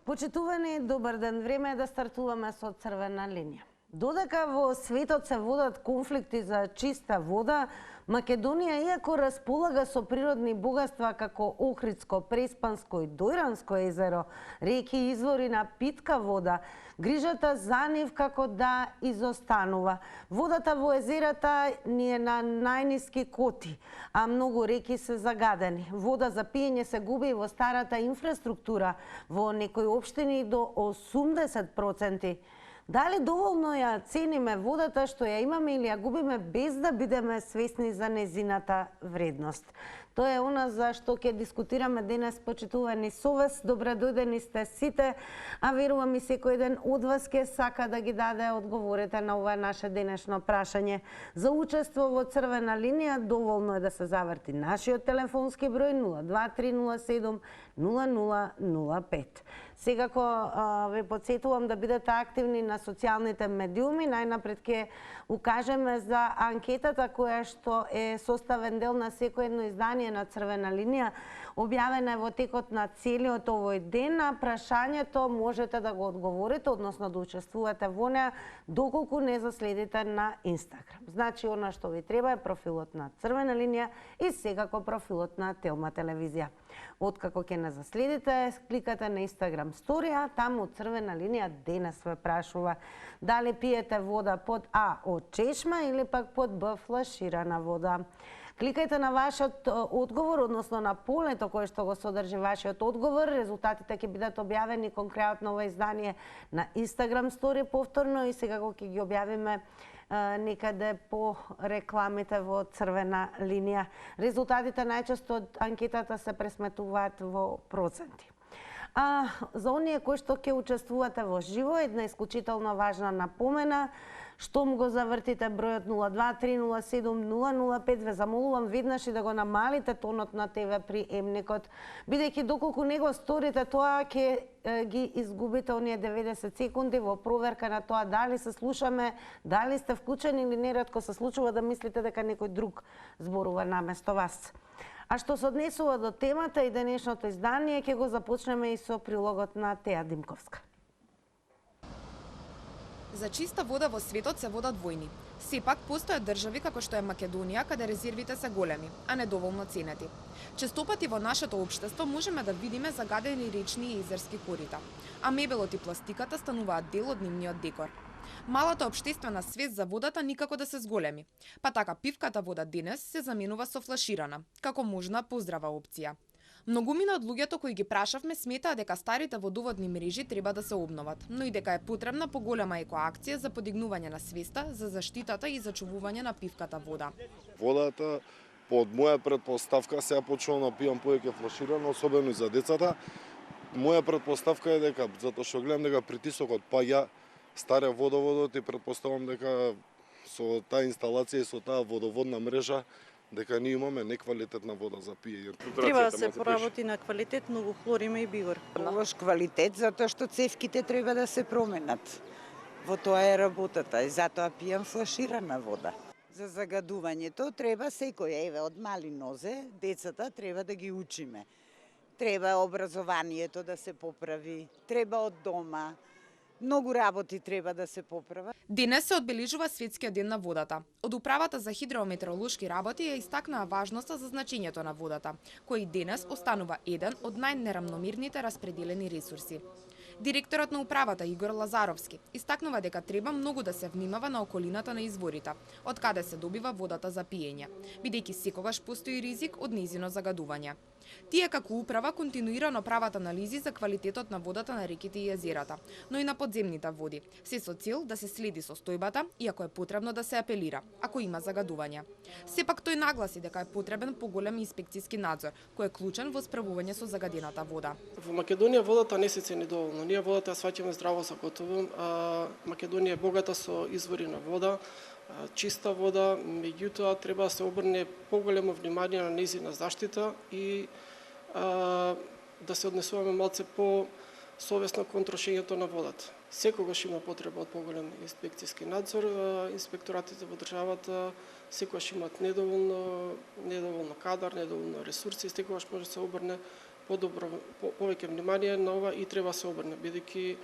Почитувани, добар ден, време е да стартуваме со црвена линија. Додека во светот се водат конфликти за чиста вода, Македонија, иако располага со природни богатства како Охридско, Преспанско и Дојранско езеро, реки и извори на питка вода, грижата за нив како да изостанува. Водата во езерата ни е на најниски коти, а многу реки се загадени. Вода за пиење се губи и во старата инфраструктура, во некои општини до 80%. Дали доволно ја цениме водата што ја имаме или ја губиме без да бидеме свесни за незината вредност? Тоа е она за што ќе дискутираме денес, почитувани со вас. Добре дојдени сте сите, а верувам и секој ден од вас ќе сака да ги даде одговорите на ова наше денешно прашање. За учество во црвена линија доволно е да се заврти нашиот телефонски број 02307 0005. Секако ве потсетувам да бидете активни на социјалните медиуми. Најнапред ќе укажеме за анкетата која што е составен дел на секој едно издание на црвена линија, објавена е во текот на целиот овој ден. На прашањето можете да го одговорите, односно да учествувате во неа, доколку не заследите на Инстаграм. Значи, она што ви треба е профилот на црвена линија и секако профилот на Телма телевизија. Откако ќе не заследите, кликате на Инстаграм сторија, таму црвена линија денес ве прашува дали пиете вода под А од чешма или пак под Б флаширана вода. Кликајте на вашиот одговор, односно на полето кое што го содржи вашиот одговор. Резултатите ќе бидат објавени кон крајот на ова издание на Инстаграм стори повторно и секако ќе ги објавиме некаде по рекламите во црвена линија. Резултатите најчесто од анкетата се пресметуваат во проценти. А за оние кои што ќе учествувате во живо, една исклучително важна напомена, штом го завртите бројот 023070005, ве замолувам веднаш и да го намалите тонот на ТВ приемникот, бидејќи доколку не го сторите тоа, ќе ги изгубите оние 90 секунди во проверка на тоа дали се слушаме, дали сте вклучени или неретко се случува да мислите дека некој друг зборува наместо вас. А што се однесува до темата и денешното издание, ќе го започнеме и со прилогот на Теја Димковска. За чиста вода во светот се водат војни. Сепак постојат држави како што е Македонија, каде резервите се големи, а недоволно ценети. Честопати во нашето општество можеме да видиме загадени речни и езерски корита, а мебелот и пластиката стануваат дел од нивниот декор. Малата општествена свест за водата никако да се зголеми, па така пивката вода денес се заменува со флаширана, како можна поздрава опција. Многумина од луѓето кои ги прашавме сметаа дека старите водоводни мрежи треба да се обноват, но и дека е потребна поголема екоакција за подигнување на свеста за заштитата и зачувување на пивката вода. Водата, под моја предпоставка, сега почнувам да пијам повеќе флаширано, особено и за децата. Моја предпоставка е дека, затоа што гледам дека притисокот паѓа, старе водоводот и предпоставам дека со таа инсталација и со таа водоводна мрежа дека ние имаме неквалитетна вода за пиење. Треба да се поработи на квалитет, многу хлор има и бигор. Лош квалитет, затоа што цевките треба да се променат. Во тоа е работата и затоа пијам флаширана вода. За загадувањето треба секој, еве, од мали нозе, децата треба да ги учиме. Треба образованието да се поправи, треба од дома. Многу работи треба да се поправат. Денес се одбележува Светскиот ден на водата. Од Управата за хидрометеоролошки работи ја истакнаа важноста за значењето на водата, кој денес останува еден од најнерамномерните распределени ресурси. Директорот на управата Игор Лазаровски истакнува дека треба многу да се внимава на околината на изворите, од каде се добива водата за пиење, бидејќи секогаш постои ризик од нејзино загадување. Тие како управа континуирано прават анализи за квалитетот на водата на реките и езерата, но и на подземните води, се со цел да се следи состојбата, иако е потребно да се апелира, ако има загадување. Сепак тој нагласи дека е потребен поголем инспекцијски надзор, кој е клучен во справување со загадената вода. Во Македонија водата не се цени доволно. Ние водата ја сваќаме здраво со готово. Македонија е богата со извори на вода, чиста вода, меѓутоа треба да се обрне поголемо внимание на нејзина заштита и да се однесуваме малце по совесно кон трошењето на водата. Секогаш има потреба од поголем инспекцијски надзор, инспекторатите во државата секогаш имаат недоволно кадар, недоволно ресурси, секогаш може да се обрне повеќе внимание на ова и треба се обрне, бидејќи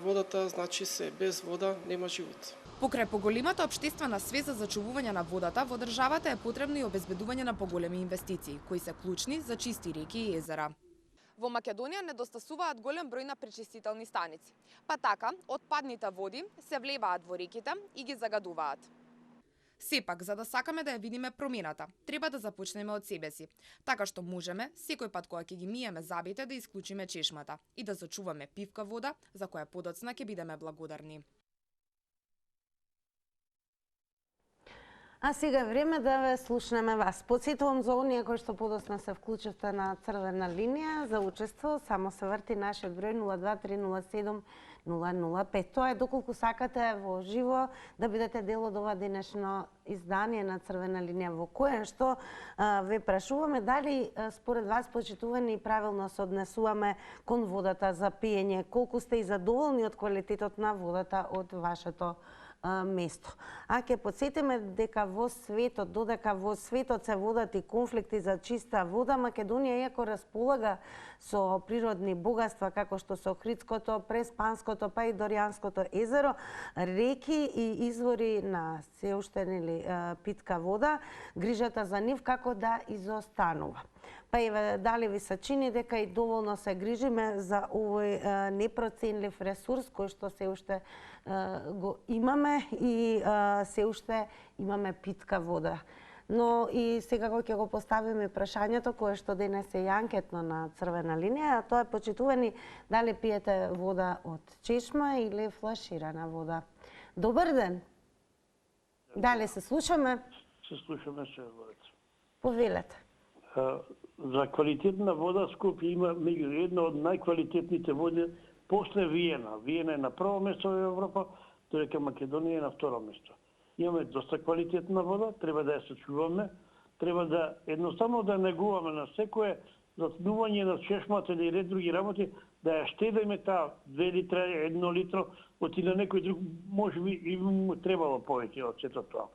водата значи се, без вода нема живот. Покрај поголемата општествена свест за зачувување на водата, во државата е потребно и обезбедување на поголеми инвестиции, кои се клучни за чисти реки и езера. Во Македонија недостасуваат голем број на пречистителни станици, па така отпадните води се влеваат во реките и ги загадуваат. Сепак, за да сакаме да ја видиме промената, треба да започнеме од себе си, така што можеме секој пат кога ќе ги миеме забите да исклучиме чешмата и да зачуваме пивка вода за која подоцна ќе бидеме благодарни. А сега е време да ве слушнеме вас. Подсетувам за оние кои што подоцна се вклучевте на црвена линија за учество, само се врти нашиот број 02307-005. Тоа е доколку сакате во живо да бидете дел од ова денешно издание на црвена линија, во кое што ве прашуваме дали според вас, почитувани, правилно се однесуваме кон водата за пиење, колку сте и задоволни од квалитетот на водата од вашето место. А ќе подсетиме дека во светот, додека во светот се водат и конфликти за чиста вода, Македонија иако располага со природни богатства како што се Охридското, Преспанското, па и Доријанското езеро, реки и извори на се уште питка вода, грижата за нив како да изостанува. Па еве дали ви се чини дека и доволно се грижиме за овој непроценлив ресурс кој што се уште го имаме и се уште имаме питка вода. Но и секако ќе го поставиме прашањето кое што денес е анкетно на црвена линија, а тоа е почитувани дали пиете вода од чешма или флаширана вода. Добар ден. Дали се слушаме? Се слушаме, се говорите. Повелете. За квалитетна вода Скопје има меѓу една од најквалитетните води после Виена. Виена е на прво место во Европа, додека Македонија е на второ место. Имаме доста квалитетна вода, треба да ја сачуваме, треба да едноставно да негуваме на секое затнување на чешмата или ред други работи, да ја штедиме таа 2 литра, 1 литро, оти на некој друг можеби и му требало повеќе од сето тоа.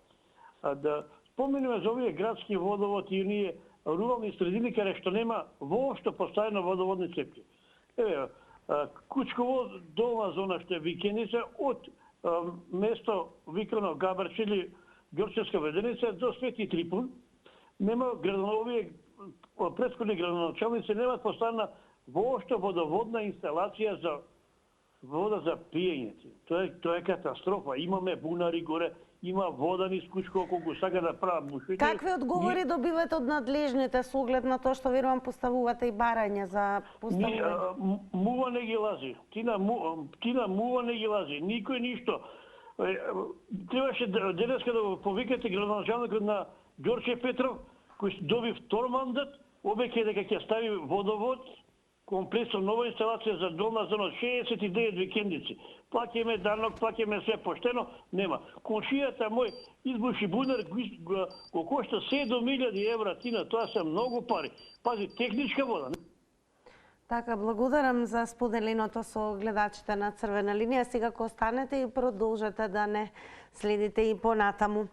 Да споменеме за овие градски водовод и оние рурални средини каде што нема воопшто постојано водоводни цепки. Еве, Кучково, долна зона што е Викеница, од место викано Габарче или Ѓорчевска Веденица до Свети Трипун, нема овие претходни градоначалници немаат постојана воопшто водоводна инсталација за вода за пиење. Тоа е катастрофа. Имаме бунари горе, има вода низ Кучково, колку сака да прават бушети. Какви одговори добивате од надлежните со оглед на тоа што верувам поставувате и барања за поставување? Мува не ги лази. Тина мува не ги лази. Никој ништо. Требаше денеска да го повикате градоначалникот на Ѓорче Петров, кој доби втор мандат, обеќе дека ќе стави водовод, комплексно нова инсталација за долна зона 69 викендици. Плаќаме данок, плаќаме се поштено, нема. Комшијата мој избуши бунар го кошта 7.000 евра тина, тоа се многу пари. Пази, техничка вода. Така, благодарам за споделеното со гледачите на црвена линија. Сега ко останете и продолжете да не следите и понатаму.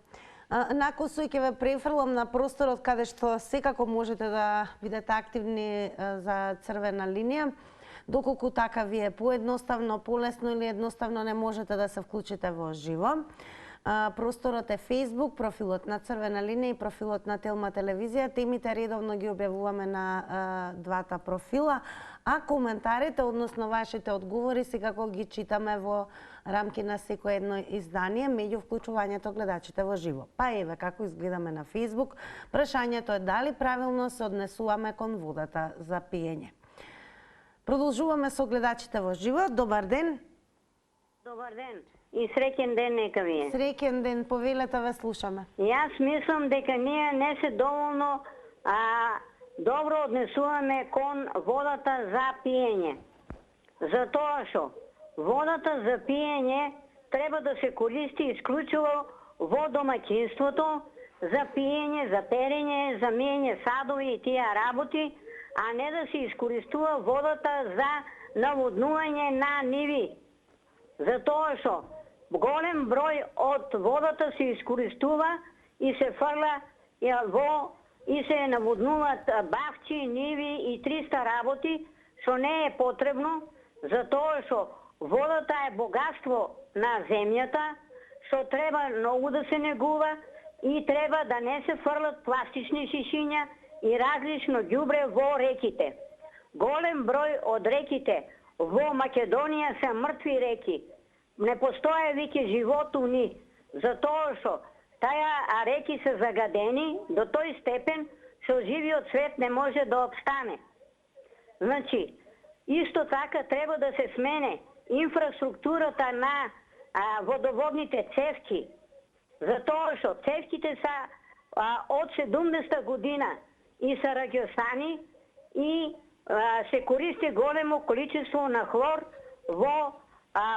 Накусо ќе ве префрлам на просторот каде што секако можете да бидете активни за црвена линија. Доколку така ви е поедноставно, полесно или едноставно не можете да се вклучите во живо. Просторот е Facebook, профилот на црвена линија и профилот на Телма телевизија. Темите редовно ги објавуваме на двата профила, а коментарите, односно вашите одговори, секако ги читаме во рамки на секој едно издание, меѓу вклучувањето гледачите во живо. Па еве како изгледаме на Facebook. Прашањето е дали правилно се однесуваме кон водата за пиење. Продолжуваме со гледачите во живо. Добар ден. Добар ден. И среќен ден нека ви е. Среќен ден, повелете, ве слушаме. Јас мислам дека ние не се доволно добро однесуваме кон водата за пиење. Затоа што водата за пиење треба да се користи исклучиво во домаќинството за пиење, за перење, за миење садови и тие работи, а не да се искористува водата за наводнување на ниви. Затоа што голем број од водата се искористува и се фрла во и се наводнуваат бавчи, ниви и 300 работи, што не е потребно, затоа што водата е богатство на земјата, што треба многу да се негува и треба да не се фрлат пластични шишиња и различно ѓубре во реките. Голем број од реките во Македонија се мртви реки. Не постоje веќе живот у нив, затоа што таа реки се загадени до тој степен што живиот свет не може да обстане. Значи, исто така треба да се смене инфраструктурата на водоводните цевки, затоа што цевките се од 70 година и се рагиосани и се користи големо количество на хлор во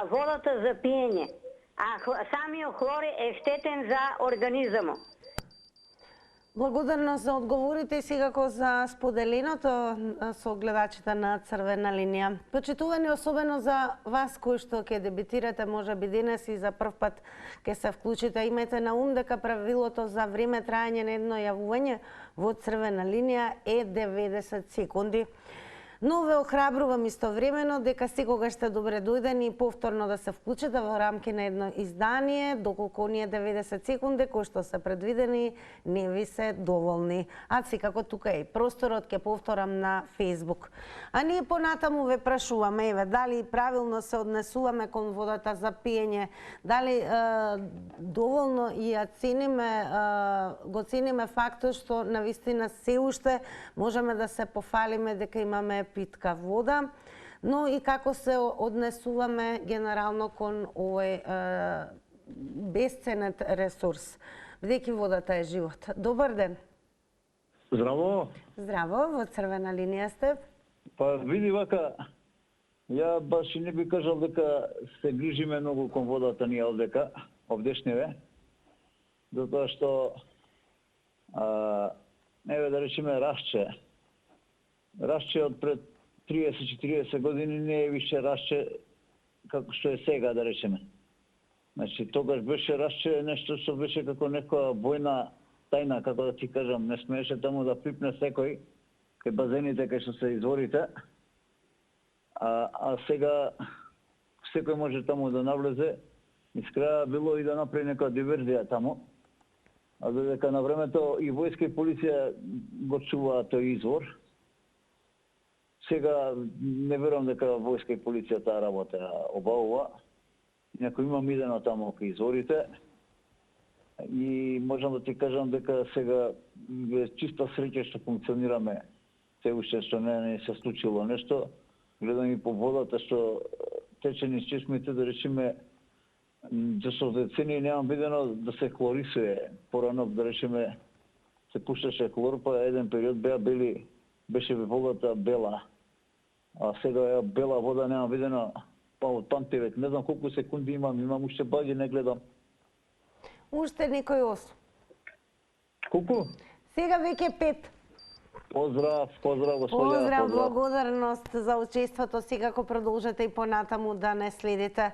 водата за пиење. А самиот хлор е штетен за организмот. Благодарност за одговорите и секако за споделеното со гледачите на Црвена линија. Почитувани особено за вас кои што ќе дебитирате можеби денес и за прв пат ќе се вклучите. Имајте на ум дека правилото за време трајање на едно јавување во Црвена линија е 90 секунди. Но ве охрабрувам истовремено дека секогаш сте добре дојдени и повторно да се вклучите во рамки на едно издание, доколку оние 90 секунди кои што се предвидени не ви се доволни. А секако тука е просторот, ќе повторам, на Facebook. А ние понатаму ве прашуваме, еве, дали правилно се однесуваме кон водата за пиење, дали доволно и ја цениме, го цениме фактот што навистина се уште можеме да се пофалиме дека имаме питка вода, но и како се однесуваме генерално кон овој бесценет ресурс, бидејќи водата е живот. Добар ден. Здраво. Здраво, во Црвена линија сте. Па види вака, ја баш и не би кажал дека се грижиме многу кон водата ние овдека, овдешниве, затоа што еве да речеме Рашче од пред 30-40 години не е више Рашче како што е сега, да речеме. Значи, тогаш беше Рашче нешто што беше како некоја војна тајна, како да ти кажам, не смееше таму да пипне секој кај базените, кај што се изворите. А сега секој може таму да навлезе. Искра било и да направи некоја диверзија таму. А додека на времето и војска и полиција го чуваа тој извор. Сега не верувам дека војска и полиција таа работа обавува. Инаку имам идено таму кај изворите. И можам да ти кажам дека сега е чиста среќа што функционираме се уште, што не се случило нешто. Гледам и по водата што тече низ чешмите, да речеме, зашто децении немам видено да се хлорисуе. Порано, да речеме, се пушташе хлор, па еден период беше водата бела. А сега е бела вода, немам видено, па од памтивек. Не знам колку секунди имам уште баги, не гледам. Уште некој 8. Колку? Сега веќе 5. Поздрав, господја. Поздрав, благодарност за учеството. Секако продолжете и понатаму да не следите.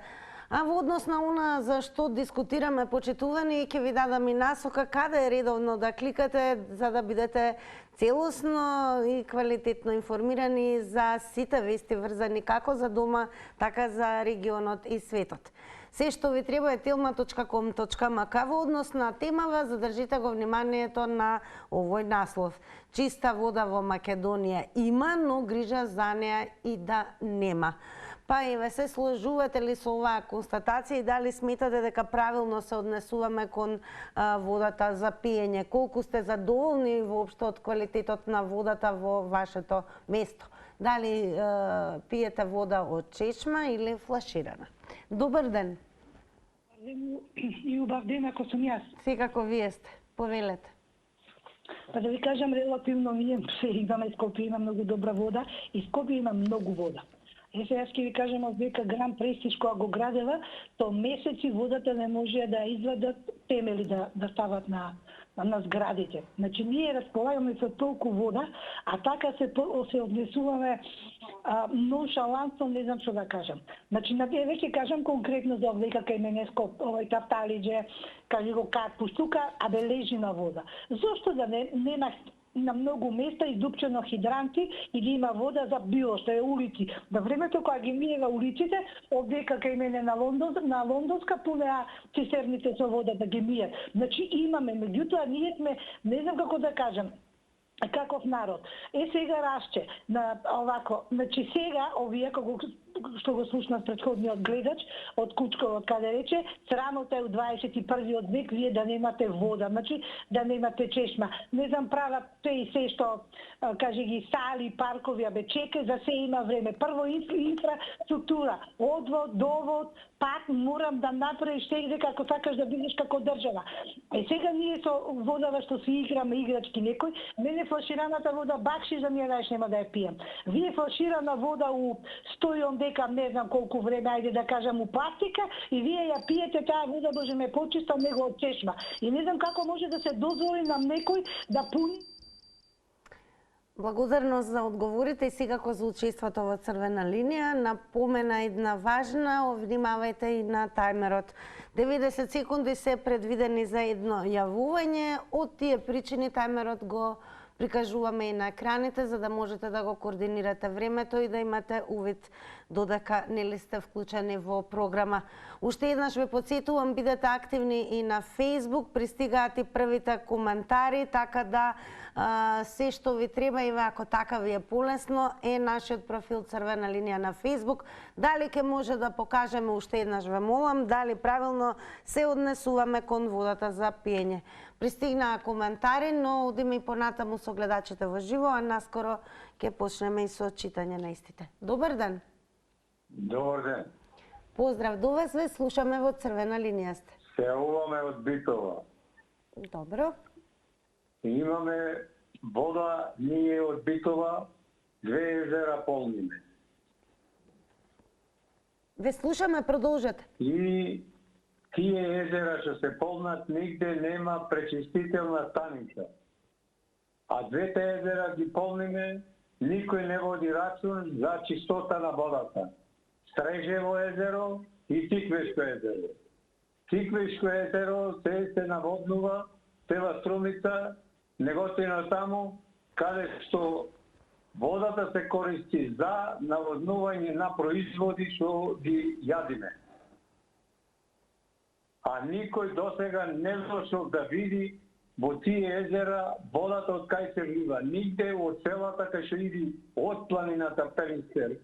А во однос на она за што дискутираме, почитувани, ќе ви дадам и насока каде е редовно да кликате за да бидете целосно и квалитетно информирани за сите вести врзани како за дома, така за регионот и светот. Се што ви треба е tilma.com.mk во однос на темава, задржите го вниманието на овој наслов. Чиста вода во Македонија има, но грижа за неа и да нема. Па еве, се сложувате ли со оваа констатација и дали сметате дека правилно се однесуваме кон водата за пиење? Колку сте задоволни воопшто од квалитетот на водата во вашето место? Дали пиете вода од чешма или флаширана? Добар ден. И убав ден ако сум јас. Секако вие сте. Повелете. Па да ви кажам, релативно ние имаме Скопје, има многу добра вода и Скопје има многу вода. Јас ќе ви кажам, од дека Гран Престиж кога го градела, то месеци водата не може да извадат темели да стават на зградите. Значи ние располагаме со толку вода, а така се однесуваме ноншалантно, не знам што да кажам. Значи веќе кажам конкретно за дека кај мене овој Тафталиџе, кажи го Карпуш, тука лежи на вода. Зошто да не на многу места издупчено хидранти и ги има вода за било што е улици. Во времето кога ги миева улиците, овдека кај мене на Лондонска пунеа цистерните со вода да ги мијат. Значи имаме, меѓутоа ние сме, не знам како да кажам, каков народ. Сега расче на овако, значи сега овие кога што го слушна претходниот гледач од Кучко, од каде рече, срамота е у 21 век вие да немате вода, значи да немате чешма. Не знам, прават те и се што каже ги сали, паркови, абе чекај, за се има време. Прво инфраструктура, одвод, довод, пак морам да направиш сегде како сакаш да бидеш како држава. Сега ние со водава што си играме играчки некој, мене флашираната вода бакши за ние даеш нема да ја пијам. Вие флаширана вода у 100 дека не знам колку време, ајде да кажам у пластика, и вие ја пиете таа вода, Боже ме почиста него од чешма. И не знам како може да се дозволи нам некој да пуни. Благодарност за одговорите и секако за учеството во Црвена линија. Напомена една важна, внимавајте и на тајмерот. 90 секунди се предвидени за едно јавување. Од тие причини тајмерот го прикажуваме и на екраните за да можете да го координирате времето и да имате увид додека нели сте вклучени во програма. Уште еднаш ве потсетувам, бидете активни и на Facebook, пристигаат и првите коментари, така да се што ви треба и ако така ви е полесно е нашиот профил Црвена линија на Facebook. Дали ќе може да покажеме, уште еднаш ве молам, дали правилно се однесуваме кон водата за пиење. Пристигнаа коментари, но одиме и понатаму со гледачите во живо, а наскоро ќе почнеме и со читање на истите. Добар ден. Добар ден. Поздрав до вас, ве слушаме во Црвена линија сте. Се јавуваме од Битола. Добро. Имаме вода, ние од Битола, 2 езера полниме. Ве слушаме, продолжете. И тие езера што се полнат, нигде нема пречистителна станица. А двете езера ги полниме, никој не води рачун за чистота на водата. Стрежево езеро и Тиквешко езеро. Тиквешко езеро се наводнува, Сева Струмица, неготино таму, каде што водата се користи за наводнување на производи што ги јадиме. А никој досега не дошол да види во тие езера водата од кај се влива. Нигде од селата кај што иди од планината Пелинскер,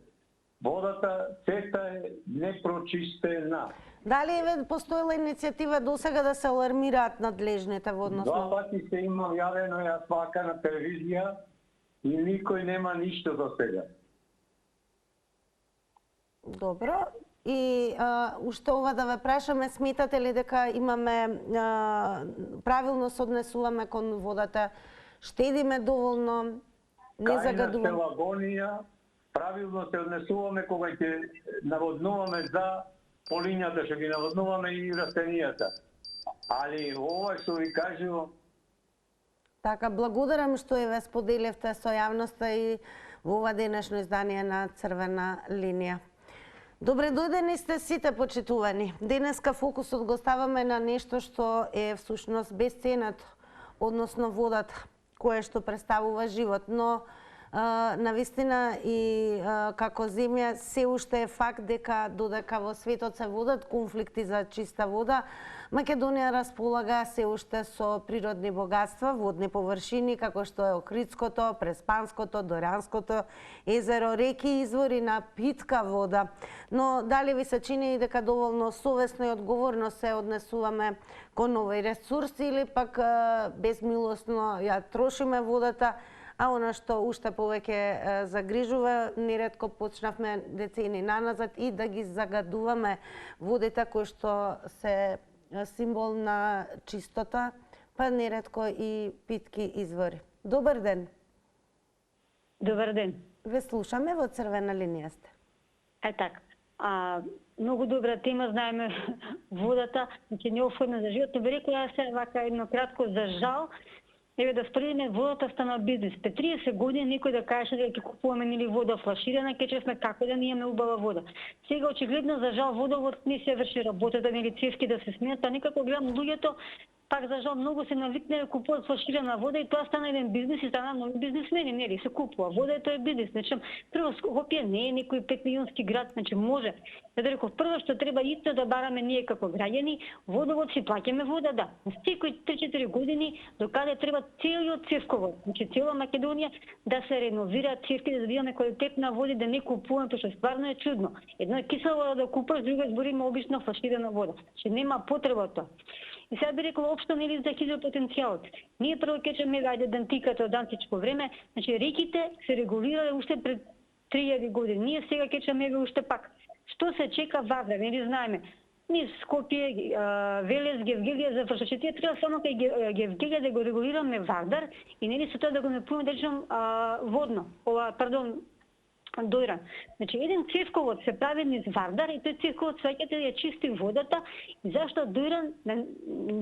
водата сета е непрочистена. Дали е постоела иницијатива досега да се алармираат надлежните во односно? 2 пати се имам јавено јас вака на телевизија и никој нема ништо досега. Добро. И уште ова да ве прашаме, сметате ли дека имаме правилно се однесуваме кон водата, штедиме доволно, не загадуваме? Кај на Селагонија правилно се однесуваме кога ќе наводнуваме за полињата што ги наводнуваме и растенијата. Али ова што ви кажувам. Така, благодарам што и ве споделивте со јавноста и во ова денешно издание на Црвена линија. Добре дојдени сте сите почитувани. Денеска фокусот го ставаме на нешто што е всушност бесценато, односно водата, кое што представува живот, но навистина и како земја се уште е факт дека додека во светот се водат конфликти за чиста вода, Македонија располага се уште со природни богатства, водни површини како што е Охридското, Преспанското, Доранското езеро, реки и извори на питка вода. Но дали ви се чини дека доволно совесно и одговорно се однесуваме кон овој ресурс или пак безмилосно ја трошиме водата, а она што уште повеќе загрижува, неретко почнавме децени наназад и да ги загадуваме водите кои што се символ на чистота, па неретко и питки извори. Добар ден. Добар ден. Ве слушаме, во Црвена линија сте. Така. Многу добра тема, знаеме водата, ќе неопходна за живот. Би рекла се вака едно кратко за жал. Еве да споредиме, водата стана бизнес. Пе 30 години некој да каже дека ќе купуваме нели вода флаширана, ќе чесме како да не имаме убава вода. Сега очигледно за жал водовод не се врши работата, нели цевки да се сменат, а некако гледам луѓето пак за жал многу се навикнале да купуваат флаширана вода и тоа стана еден бизнис и стана многу бизнисмени, нели, се купува вода и тоа е бизнис. Значи, прво Скопје не е некој 5 милионски град, значи може. Да реков, прво што треба исто да бараме ние како граѓани, водовод си плаќаме вода, да. Секој 3-4 години докаде треба целиот цевковод, значи цела Македонија да се реновира цевките, да имаме квалитетна вода, да не купуваме, тоа што стварно е чудно. Едно е кисела вода да купуваш, друго збориме обично флаширана вода. Значи нема потреба тоа. И сега би рекла општо нели за хидропотенцијалот. Ние прво кечаме ајде дантиката од античко време, значи реките се регулирале уште пред 3000 години. Ние сега кечаме уште пак. Што се чека Вардар, нели знаеме. Ние Скопје, Велес, Гевгелија завршат. Тие треба само кај Гевгелија да го регулираме Вардар и нели со тоа да го напојме да речем водно. Дојран. Значи, еден цевковод се прави низ Вардар и тој цевковод сваќате ја чисти водата и зашто Дојран, на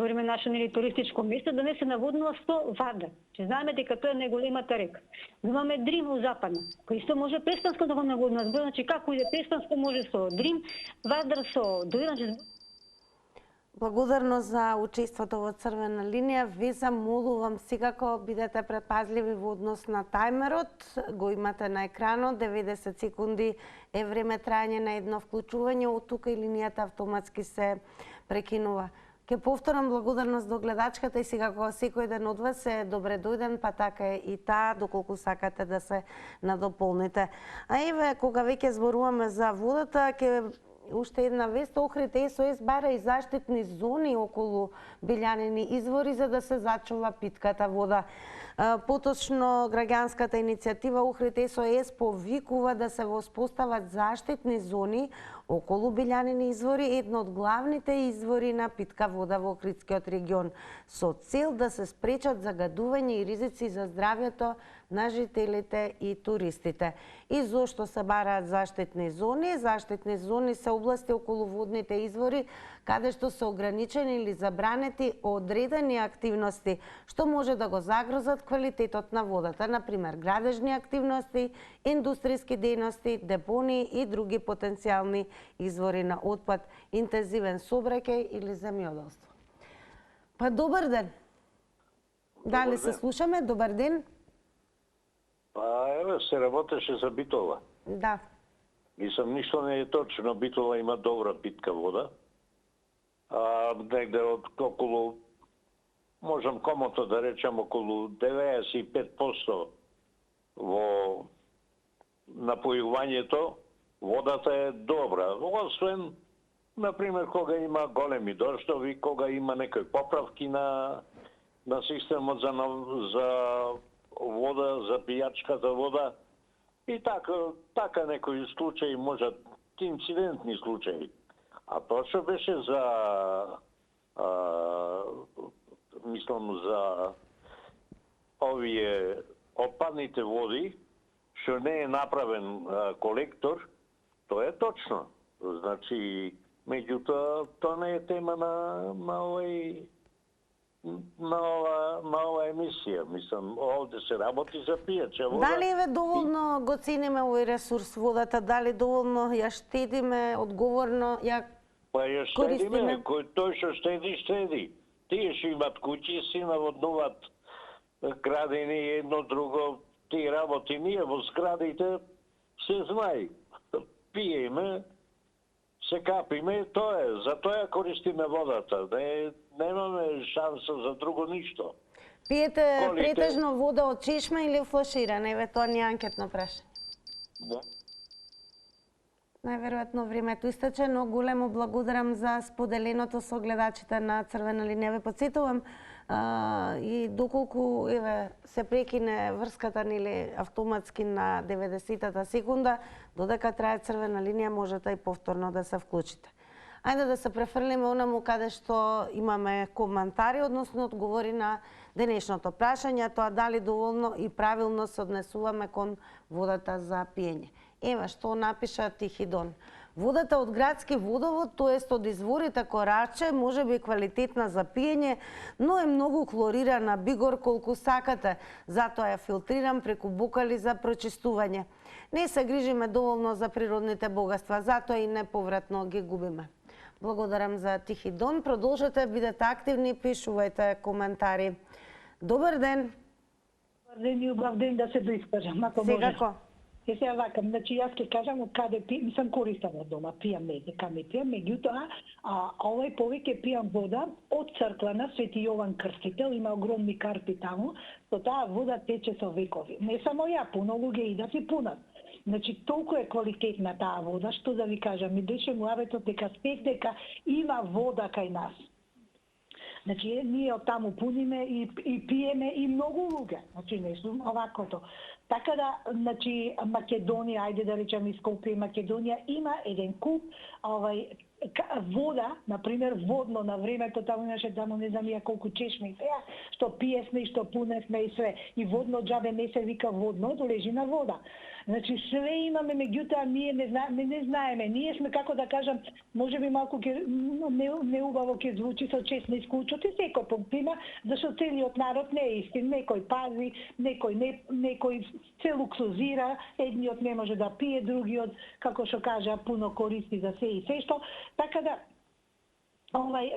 време наше нели туристичко место, да не се наводнува со Вардар. Че знаеме дека тоа е најголемата река. Имаме Дрим у западна, кој исто може Преспанско да го наводнува. Значи, како иде Преспанско може со Дрим, Вардар со Дојран. Благодарно за учеството во Црвена линија. Ви замолувам секако бидете предпазливи во однос на тајмерот. Го имате на екранот, 90 секунди е време трајање на едно вклучување, од тука и линијата автоматски се прекинува. Ке повторам благодарност до гледачката и секако секој ден од вас е добре дојден, па така е и таа, доколку сакате да се надополните. А еве, кога веќе зборуваме за водата, ке уште една вест, Охрид СОС бара и заштитни зони околу Билјанини извори за да се зачува питката вода. Поточно, граѓанската иницијатива Охрид СОС повикува да се воспостават заштитни зони околу Билјанини извори, едно од главните извори на питка вода во Охридскиот регион, со цел да се спречат загадување и ризици за здравјето на жителите и туристите. И зошто се бараат заштитни зони? Заштитни зони се области околу водните извори каде што се ограничени или забранети одредени активности што може да го загрозат квалитетот на водата, например градежни активности, индустријски дејности, депонии и други потенцијални извори на отпад, интензивен сообраќај или земјоделство. Па добар ден. Дали се слушаме? Добар ден. Па еве се работеше за Битола. Да. Мислам, ништо не е точно. Битола има добра питка вода. Негде од околу, можам комото да речем, околу 95% во напојувањето водата е добра. Освен, например, кога има големи дождови, кога има некои поправки на системот за вода, за пијачката вода. И така некои случаи можат, инцидентни случаи. А тоа што беше за, мислам, за овие отпадните води, што не е направен колектор, тоа е точно. Значи, меѓутоа, тоа не е тема на ова емисија. Мислам, овде се работи за пијача вода. Дали еве доволно го цениме овој ресурс водата? Дали доволно ја штедиме, одговорно ја користиме? Тој што штеди. Тие што имат куќи си наводнуваат градини едно друго. Тие работи ние во зградите се знае. Пиеме, се капиме, тоа е. За тоа користиме водата. Немаме шанса за друго ништо. Пиете претежно вода од чешма или флаширана? Еве тоа ни анкетно прашање. Да. Најверојатно времето истече, но големо благодарам за споделеното со гледачите на Црвена линија. Ве потсетувам и доколку се прекине врската нели автоматски на 90-та секунда, додека трае Црвена линија можете и повторно да се вклучите. Ајде да се префрлиме онаму каде што имаме коментари, односно одговори на денешното прашање, тоа дали доволно и правилно се однесуваме кон водата за пиење. Еве што напиша Тихидон. Водата од градски водовод, тоест од изворите Кораче, може би квалитетна за пиење, но е многу хлорирана, бигор колку сакате, затоа ја филтрирам преку бокали за прочистување. Не се грижиме доволно за природните богатства, затоа и неповратно ги губиме. Благодарам за Тихи Дон. Продолжете, бидете активни, пишувајте коментари. Добар ден. Добар ден и убав ден да се доискажам, ако може. Секако. Сега вакам, значи јас ќе кажам од каде пијам, мислам користам од дома, пијам не, дека не пијам, меѓутоа, овај повеќе пијам вода од црква на Свети Јован Крстител, има огромни карпи таму, со таа вода тече со векови. Не само ја, пуно луѓе идат и пунат. Значи, толку е квалитетна таа вода, што да ви кажам, ми беше муабетот дека спех дека има вода кај нас. Значи, ние од таму пуниме и пиеме и многу луѓе. Значи, не сум овакото. Така да, значи, Македонија, ајде да речем и Скопје, Македонија има еден куп вода, например, водно на времето, таму имаше не знам ја колку чешми, што пиесме и што пуневме и све. И водно джабе не се вика водно, лежи на вода. Значи, све имаме, меѓутоа, ние не знаеме. Ние сме, како да кажам, можеби малку неубаво ќе звучи со честниско учот и секој пункт има, зашто целиот народ не е истин. Некој пази, некој се луксузира, едниот не може да пие, другиот, како што кажа, пуно користи за се и се што. Така да,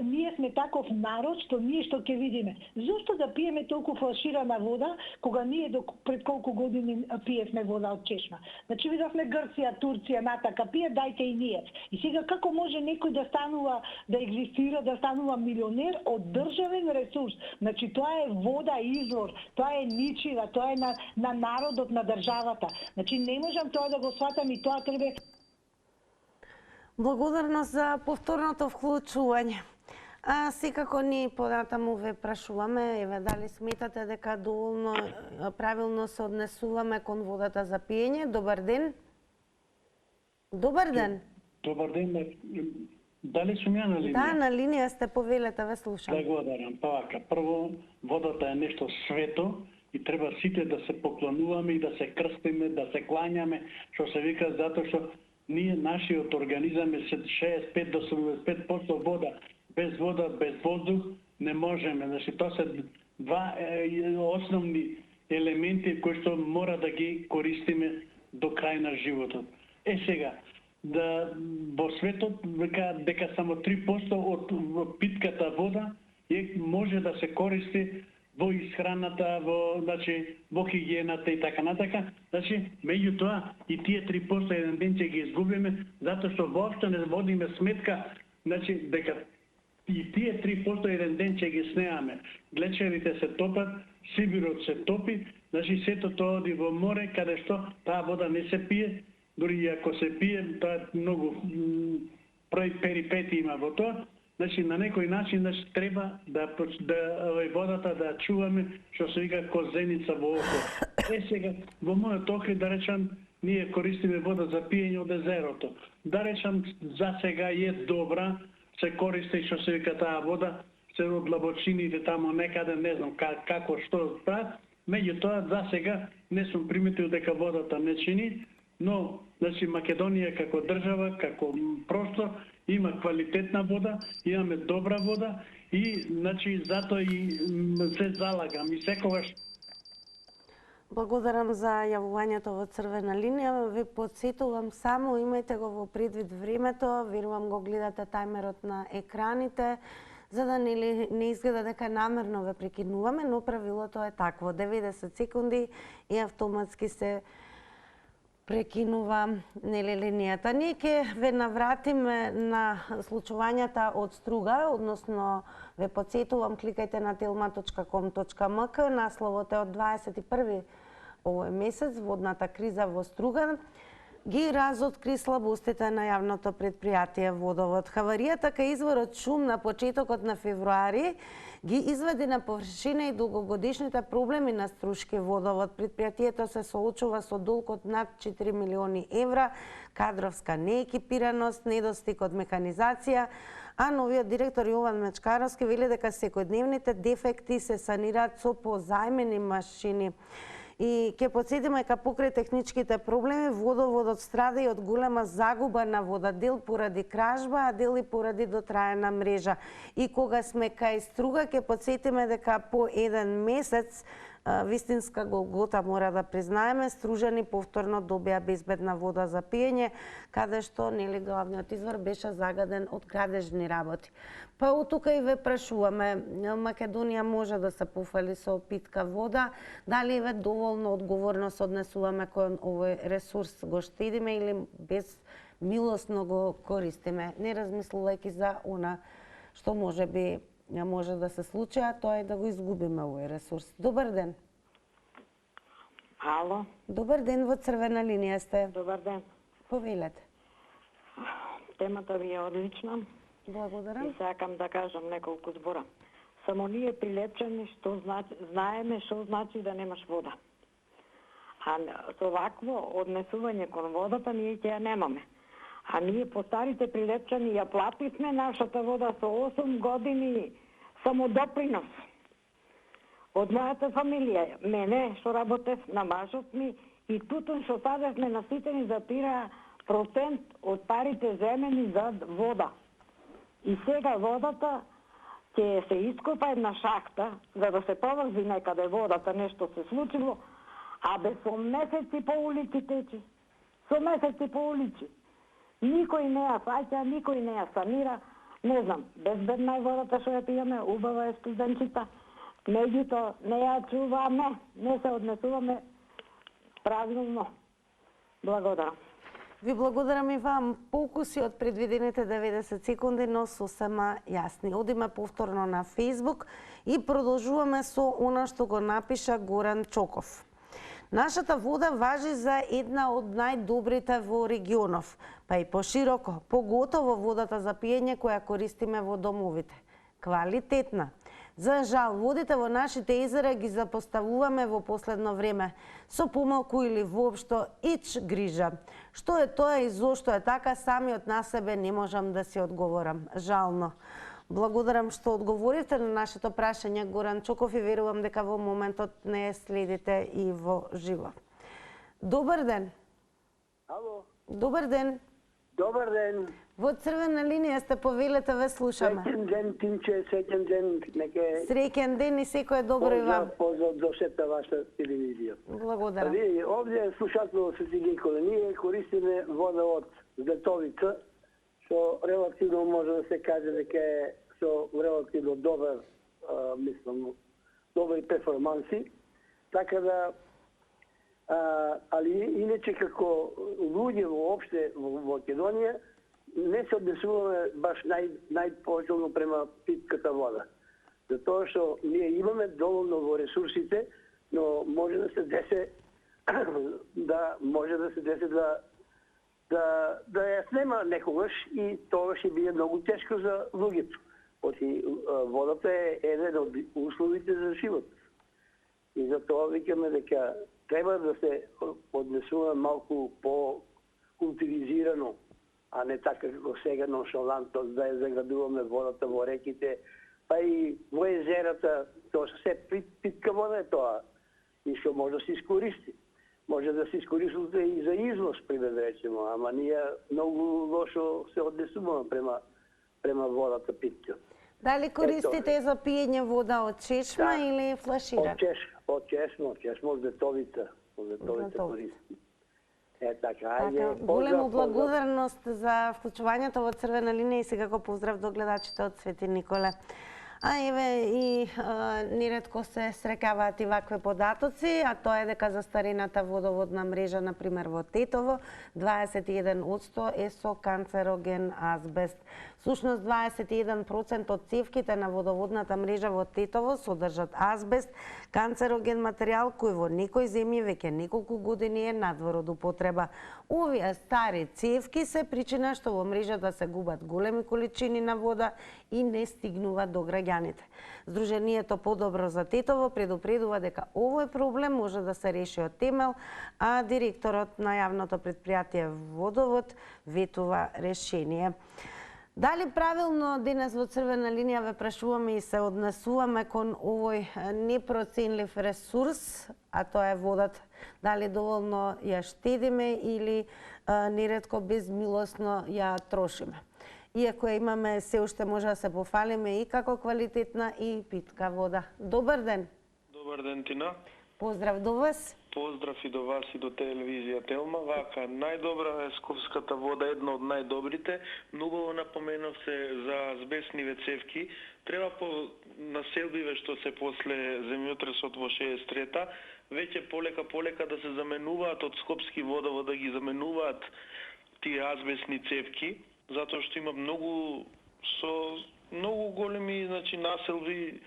ние сме таков народ што ние што ќе видиме. Зошто да пиеме толку фалширана вода, кога ние пред колку години пиевме вода од чешма? Значи видовме Грција, Турција, натака пие, дајте и ние. И сега како може некој да станува, да екзистира, да станува милионер од државен ресурс? Значи тоа е вода извор, тоа е ничива, тоа е на народот, на државата. Значи не можам тоа да го сватам и тоа треба. Благодарност за повторното вклучување. Секако ни понатаму ве прашуваме, еве дали сметате дека доволно правилно се однесуваме кон водата за пиење? Добар ден. Добар ден. Добар ден. Дали сум ја на линија? Да, на линија сте, повелете, ве слушам. Благодарам. Павака, прво, водата е нешто свето и треба сите да се поклонуваме и да се крстиме, да се клањаме, што се вика, затоа што ние, нашиот организам е 65 до 75% вода. Без вода, без воздух не можеме. Значи, тоа се два основни елементи кои што мора да ги користиме до крај на животот. Сега, во светот дека само 3% од питката вода може да се користи во исхраната, во хигиената и така натака. Значи, меѓутоа и тие 3% еден ден ќе ги изгубиме, затоа што воопшто не водиме сметка, значи дека и тие 3% еден ден ќе ги снеаме. Глечерите се топат, Сибирот се топи, значи сето тоа оди во море, каде што таа вода не се пие, дури и ако се пие, тоа многу перипети има во тоа. Значи, на некој начин треба да водата да чуваме, што се вика козеница во око. Сега, во мојот охрид, да речам, ние користиме вода за пиење од езерото. Да речам, за сега е добра, се користи, што се вика таа вода, се од длабочините тамо некаде, не знам како што прават. Меѓутоа, за сега не сум приметил дека водата не чини, но, значи, Македонија како држава, како простор, има квалитетна вода, имаме добра вода и, значи, затоа и се залагам и секогаш. Благодарам за јавувањето во црвена линија. Ви подсетувам само, имајте го во предвид времето, верувам го гледате тајмерот на екраните, за да не изгледа дека намерно ве прекинуваме, но правилото е такво. 90 секунди и автоматски се прекинува линијата. Ние ќе ве навратиме на случувањата од Струга, односно ве подсетувам, кликајте на telma.com.mk, насловот е од 21 овој месец, водната криза во Струга ги разоткри слабостите на јавното предпријатие Водовод. Хаваријата кај изворот шум на почетокот на февруари ги извади на површина и долгогодишните проблеми на Струшки водовод. Предпријатието се соочува со долг од над 4 милиони евра, кадровска неекипираност, недостиг од механизација, а новиот директор Јован Мечкаровски вели дека секојдневните дефекти се санираат со позајмени машини. И ќе подсетиме дека покрај техничките проблеми, водоводот страда и од голема загуба на вода, дел поради кражба, а дел и поради дотраена мрежа. И кога сме кај Струга, ќе подсетиме дека по еден месец вистинска голгота, мора да признаеме. Стружани повторно добија безбедна вода за пиење, каде што нели главниот извор беше загаден од градежни работи. Па од тука и ве прашуваме, Македонија може да се пофали со питка вода, дали ве доволно одговорно се однесуваме кон овој ресурс, го штедиме или без милосно го користиме, не размислувајќи за она што може би може да се случи, а тоа е да го изгубиме овој ресурс. Добар ден. Ало. Добар ден, во црвена линија сте. Добар ден. Повелете. Темата ви е одлична. Благодарам. И сакам да кажам неколку збора. Само ние прилепчени што знаеме што значи да немаш вода. А со вакво однесување кон водата ние ќе ја немаме. А ние по старите прилепчани ја плативме нашата вода со 8 години само допринос. Од мојата фамилија, мене што работев на мажот ми и тутун што садевме на сите ни запира процент од парите земени за вода. И сега водата ќе се ископа една шахта за да се поврзи некаде водата, нешто се случило, а бе со месеци по улици тече. Со месеци по улици. Никој не ја фаќа, никој не ја санира. Не знам, безбедна е водата што ја пиеме, убава е студенчита. Меѓутоа, не ја чуваме, не се однесуваме правилно. Благодарам. Ви благодарам и вам. Покуси од предвидените 90 секунди, но сосема јасни. Одиме повторно на Facebook и продолжуваме со она што го напиша Горан Чоков. Нашата вода важи за една од најдобрите во регионов, па и пошироко, поготово водата за пиење која користиме во домовите. Квалитетна. За жал, водите во нашите езера ги запоставуваме во последно време, со помалку или воопшто ич грижа. Што е тоа и зошто е така, самиот на себе не можам да си одговорам. Жално. Благодарам што одговорите на нашето прашање, Горан Чоков, и верувам дека во моментот не следите и во живо. Добар ден. Ало. Добар ден. Добар ден. Во црвена линија сте, повелете, ве слушаме. Среќен ден, Тимче, среќен ден. Среќен ден и секој добро и вам. Поздрав до сета ваша телевизија. Благодарам. Ви, овде слушателно Свети Николе, ние користиме вода од Злетовица, што релативно може да се каже дека е со релативно добар, мислам, добри перформанси. Така да, али иначе како луѓе воопште во Македонија, не се однесуваме баш најпожелно према питката вода. Затоа што ние имаме доволно во ресурсите, но може да се десе да ја снема некогаш и тоа ќе биде многу тешко за луѓето. Оти водата е еден од условите за живот. И затоа викаме дека треба да се однесува малку по-култивизирано, а не така како сега ноншалантно да ја загадуваме водата во реките, па и во езерата, тоа се питка вода е тоа, и што може да се искористи. Може да се искористи и за износ, пример да речемо, ама ние многу лошо се однесуваме према водата питка. Дали користите за пиење вода од чешма или флаширана? Од чешма, од Злетовица. Од Злетовица користи. Така, ајде. Голема благодарност за вклучувањето во црвена линија и секако поздрав до гледачите од Свети Николе. А еве и неретко се срекаваат и вакви податоци, а тоа е дека застарената водоводна мрежа, например во Тетово, 21% е со канцероген азбест. Всушност 21% од цевките на водоводната мрежа во Тетово содржат азбест, канцероген материјал кој во некои земји веќе неколку години е надвор од употреба. Овие стари цевки се причина што во мрежата се губат големи количини на вода и не стигнуваат до граѓаните. Сдруженијето Подобро за Тетово предупредува дека овој проблем може да се реши од темел, а директорот на јавното претпријатие Водовод ветува решение. Дали правилно денес во црвена линија ве прашуваме и се однесуваме кон овој непроценлив ресурс, а тоа е водата, дали доволно ја штедиме или неретко безмилосно ја трошиме. Иако имаме се уште може да се пофалиме и како квалитетна и питка вода. Добар ден. Добар ден, Тина. Поздрав до вас. Поздрав и до вас и до телевизија Телма. Вака, најдобра е Скопската вода, една од најдобрите. Многу напоменавте за азбестниве цевки. Треба по населбиве што се после земјотресот во 63-та, веќе полека да се заменуваат од Скопски водовод, да ги заменуваат тие азбестни цевки, затоа што има многу големи, значи, населби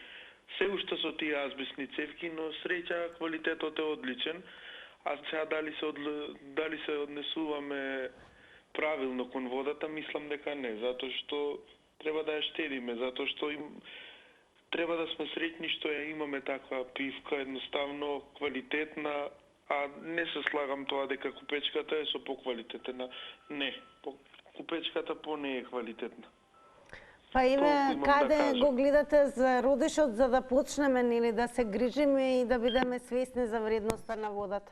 се уште со тие азбестни цевки, но среќа квалитетот е одличен. А сега дали се однесуваме правилно кон водата, мислам дека не, затоа што треба да ја штедиме, затоа што треба да сме среќни што ја имаме таква пивка, едноставно квалитетна, а не се слагам тоа дека купечката е со поквалитетна. Не, купечката не е квалитетна. Па Иве, каде го гледате за родишот за да почнеме нели да се грижиме и да бидеме свесни за вредноста на водата?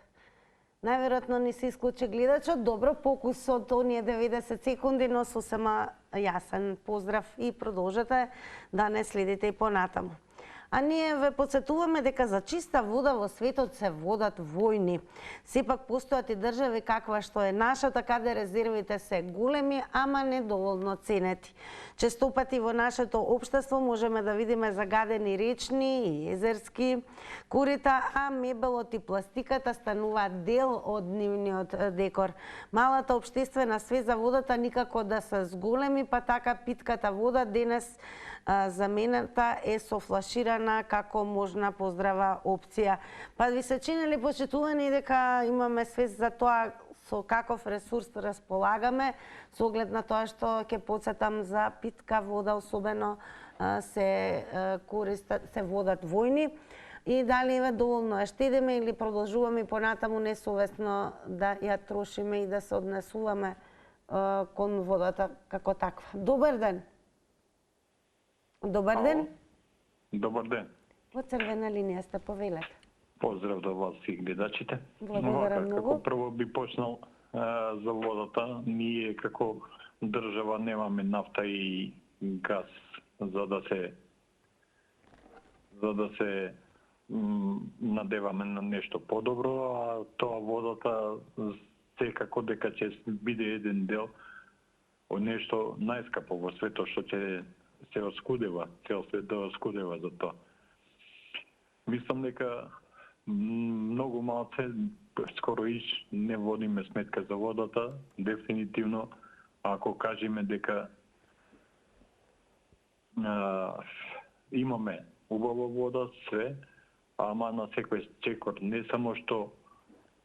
Најверојатно ни се исклучи гледачот. Добро, покусот оние 90 секунди, но сосема јасен поздрав и продолжете да не следите и понатаму. А ние ве подсетуваме дека за чиста вода во светот се водат војни. Сепак постојат и држави каква што е нашата, каде резервите се големи, ама недоволно ценети. Често пати во нашето општество можеме да видиме загадени речни и езерски корита, а мебелот и пластиката стануваат дел од нивниот декор. Малата општествена свест за водата никако да се зголеми, па така питката вода денес замената е со флаширана како можна поздрава опција. Па ви се чини ли, почитувани, дека имаме свест за тоа со каков ресурс располагаме, со оглед на тоа што ќе подсетам за питка вода, особено се водат војни, и дали е доволно ја штедиме или продолжуваме понатаму несовесно да ја трошиме и да се однесуваме кон водата како таква. Добар ден. Добар ден. Добар ден. Во црвена линија сте, повелете. Поздрав до вас и гледачите. Благодарам многу. Како прво би почнал за водата, ние како држава немаме нафта и газ за да се надеваме на нешто подобро, а тоа водата секако дека ќе биде еден дел од нешто најскапо во светот што ќе се оскудева, цел свет да оскудева за тоа. Мислам дека многу малце, скоро не водиме сметка за водата, дефинитивно, ако кажеме дека имаме убава вода, све, ама на секој чекор, не само што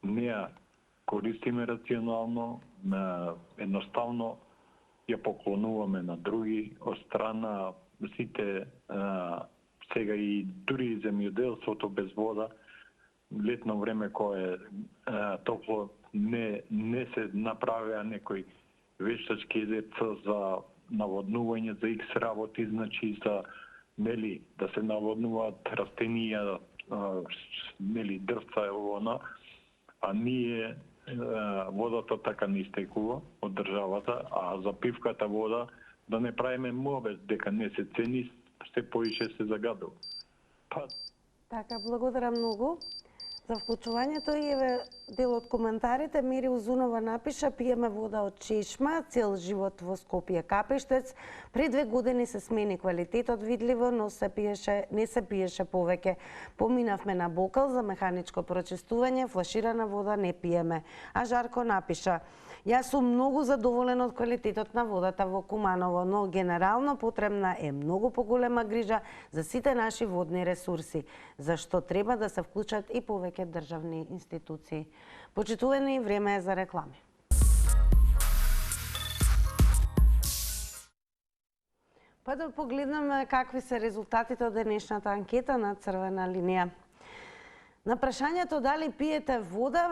не ја користиме рационално, едноставно ја поклонуваме на други, од страна сите сега и дури земјоделството без вода, летно време кое топло не се направеа некои вештачки езерца за наводнување, за икс работи, значи за нели да се наводнуваат растенија, нели дрвца она, а ние водата така не истекува од државата, а за пивката вода да не правиме мовест дека не се цени, се поише се загадува. Така, благодарам многу за вклучувањето и еве дел од коментарите. Мири Узунова напиша: пиеме вода од чешма, цел живот во Скопје Капештец. Пред 2 години се смени квалитетот видливо, но не се пиеше повеќе. Поминавме на бокал за механичко прочистување, флаширана вода не пиеме. А Жарко напиша: јас сум многу задоволен од квалитетот на водата во Куманово, но генерално потребна е многу поголема грижа за сите наши водни ресурси, зашто треба да се вклучат и повеќе државни институции. Почитувани, време е за реклами. Па да погледнеме какви се резултатите од денешната анкета на црвена линија. На прашањето дали пиете вода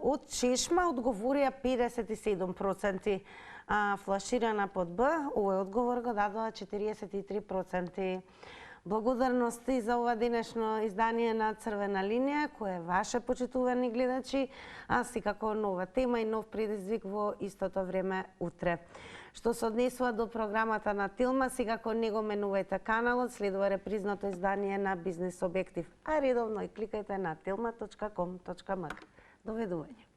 од чешма одговорија 57%, а флаширана под Б, овој одговор го дадоа 43%. Благодарности за ова денешно издание на Црвена линија, кое е ваше, почитувани гледачи, а секако нова тема и нов предизвик во истото време утре. Што се однесува до програмата на Тилма, секако не го менувајте каналот, следува репризното издание на Бизнес Објектив, а редовно и кликајте на tilma.com.mk. Доведување.